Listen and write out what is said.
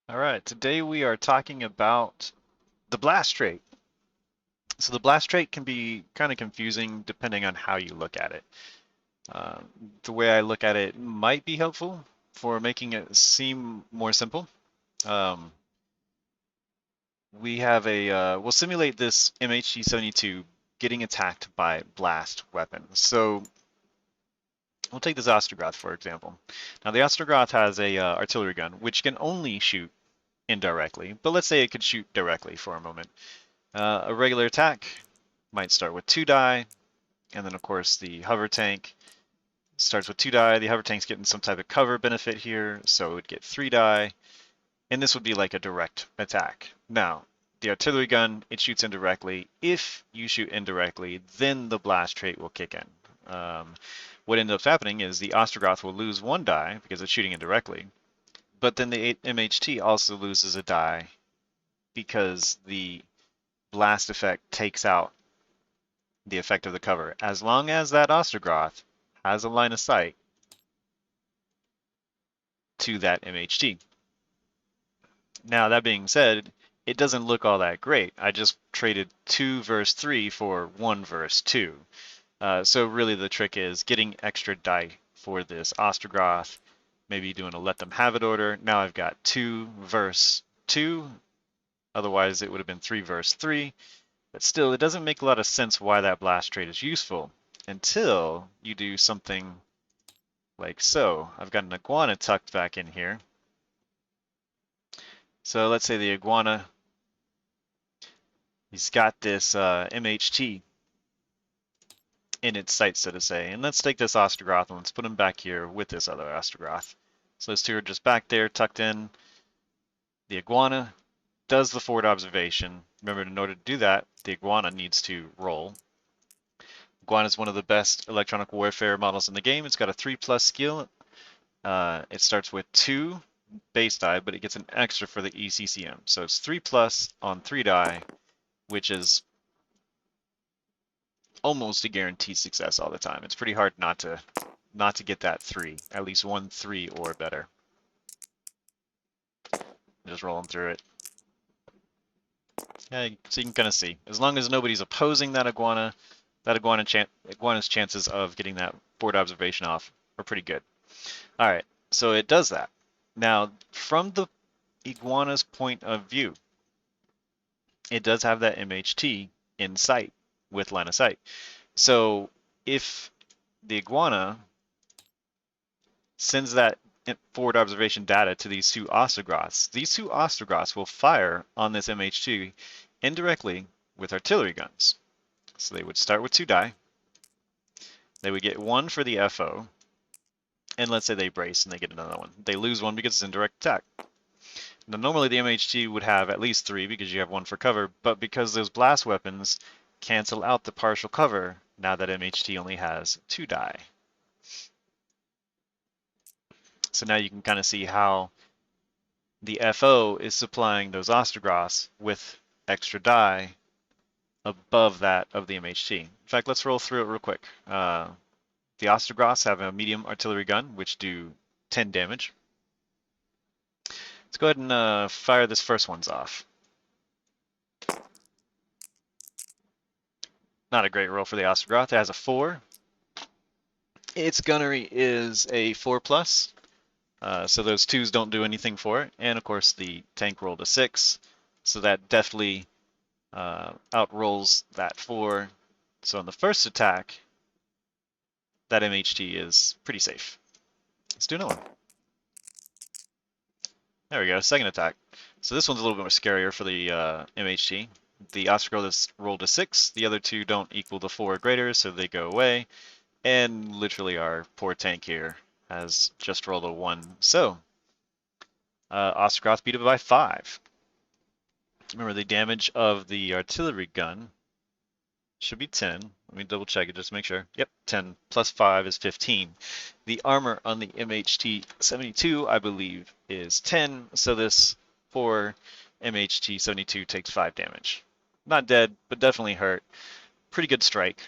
All right, today we are talking about the blast trait. So the blast trait can be kind of confusing depending on how you look at it. Uh, the way I look at it might be helpful for making it seem more simple. Um, we'll simulate this MHG-72 getting attacked by blast weapons. So we'll take this Ostrogoth for example. Now the Ostrogoth has a artillery gun which can only shoot indirectly, but let's say it could shoot directly for a moment. A regular attack might start with 2 die, and then of course the hover tank starts with 2 die. The hover tank's getting some type of cover benefit here, so it would get 3 die, and this would be like a direct attack. Now, the artillery gun, it shoots indirectly. If you shoot indirectly, then the blast trait will kick in. What ends up happening is the Ostrogoth will lose 1 die because it's shooting indirectly, but then the MHT also loses a die because the blast effect takes out the effect of the cover. As long as that Ostrogoth has a line of sight to that MHT. Now, that being said, it doesn't look all that great. I just traded 2 verse 3 for 1 verse 2. So really the trick is getting extra die for this Ostrogoth, maybe doing a let them have it order. Now I've got 2 verse 2, otherwise it would have been 3 verse 3. But still, it doesn't make a lot of sense why that blast trait is useful until you do something like so. I've got an iguana tucked back in here. So let's say the iguana, he's got this MHT in its sights, so to say. And let's take this Ostrogoth and let's put him back here with this other Ostrogoth. So those two are just back there, tucked in. The iguana does the forward observation. Remember, in order to do that, the iguana needs to roll. Iguana is one of the best electronic warfare models in the game. It's got a 3+ skill. It starts with 2 base die, but it gets an extra for the ECCM. So it's 3+ on 3 die, which is almost a guaranteed success all the time. It's pretty hard not to get that 3, at least 1 3 or better. Just rolling through it. Yeah, so you can kind of see. As long as nobody's opposing that iguana's chances of getting that forward observation off are pretty good. All right, so it does that. Now, from the iguana's point of view, it does have that MHT in sight with line of sight. So if the iguana sends that forward observation data to these 2 Ostrogoths will fire on this MHT indirectly with artillery guns. So they would start with 2 die. They would get 1 for the FO, and let's say they brace and they get another one. They lose 1 because it's indirect attack. Now normally the MHT would have at least 3 because you have 1 for cover, but because those blast weapons cancel out the partial cover, now that MHT only has 2 die. So now you can kind of see how the FO is supplying those Ostrogoths with extra die above that of the MHT. In fact, let's roll through it real quick. The Ostrogoths have a medium artillery gun, which do 10 damage. Let's go ahead and fire this first one's off. Not a great roll for the Ostrogoth. It has a 4. Its gunnery is a 4+, so those 2s don't do anything for it. And of course the tank rolled a 6, so that definitely outrolls that 4. So on the first attack, that MHT is pretty safe. Let's do another one. There we go, second attack. So this one's a little bit more scarier for the MHT. The Ostrogoth rolled a 6. The other 2 don't equal the 4 or greater, so they go away. And literally our poor tank here has just rolled a 1. So Ostrogoth beat it by 5. Remember, the damage of the artillery gun should be 10. Let me double check it just to make sure. Yep, 10 plus 5 is 15. The armor on the MHT-72, I believe, is 10. So this poor MHT-72 takes 5 damage. Not dead, but definitely hurt. Pretty good strike.